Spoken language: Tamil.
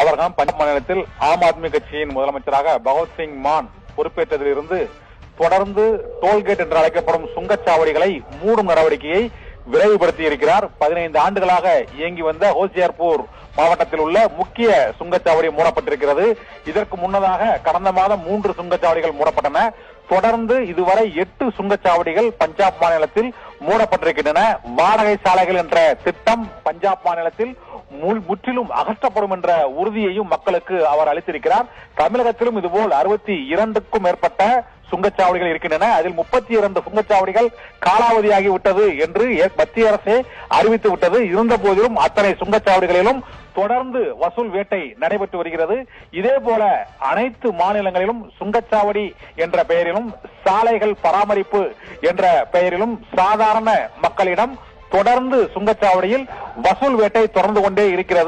அவர்கள் பஞ்சாப் மாநிலத்தில் ஆம் ஆத்மி கட்சியின் முதலமைச்சராக பகவத்சிங் மான் பொறுப்பேற்றதிலிருந்து தொடர்ந்து டோல்கேட் என்று அழைக்கப்படும் சுங்கச்சாவடிகளை மூடும் நடவடிக்கையை விரைவுபடுத்தி இருக்கிறார். 15 ஆண்டுகளாக இயங்கி வந்த ஹோசியார்பூர் மாவட்டத்தில் உள்ள முக்கிய சுங்கச்சாவடி மூடப்பட்டிருக்கிறது. இதற்கு முன்னதாக கடந்த மாதம் 3 சுங்கச்சாவடிகள் மூடப்பட்டன. தொடர்ந்து இதுவரை 8 சுங்கச்சாவடிகள் பஞ்சாப் மாநிலத்தில் மூடப்பட்டிருக்கின்றன. வாடகை சாலைகள் என்ற திட்டம் பஞ்சாப் மாநிலத்தில் முற்றிலும் அகற்றப்படும் என்ற உறுதியையும் மக்களுக்கு அவர் அளித்திருக்கிறார். தமிழகத்திலும் இதுபோல் 62க்கும் மேற்பட்ட சுங்கச்சாவடிகள் இருக்கின்றன. அதில் 32 சுங்கச்சாவடிகள் காலாவதியாகி விட்டது என்று மத்திய அரசே அறிவித்து விட்டது. இருந்த போதிலும் அத்தனை சுங்கச்சாவடிகளிலும் தொடர்ந்து வசூல் வேட்டை நடைபெற்று வருகிறது. இதே போல அனைத்து மாநிலங்களிலும் சுங்கச்சாவடி என்ற பெயரிலும் சாலைகள் பராமரிப்பு என்ற பெயரிலும் சாதாரண மக்களிடம் தொடர்ந்து சுங்கச்சாவடியில் வசூல் வேட்டை தொடர்ந்து கொண்டே இருக்கிறது.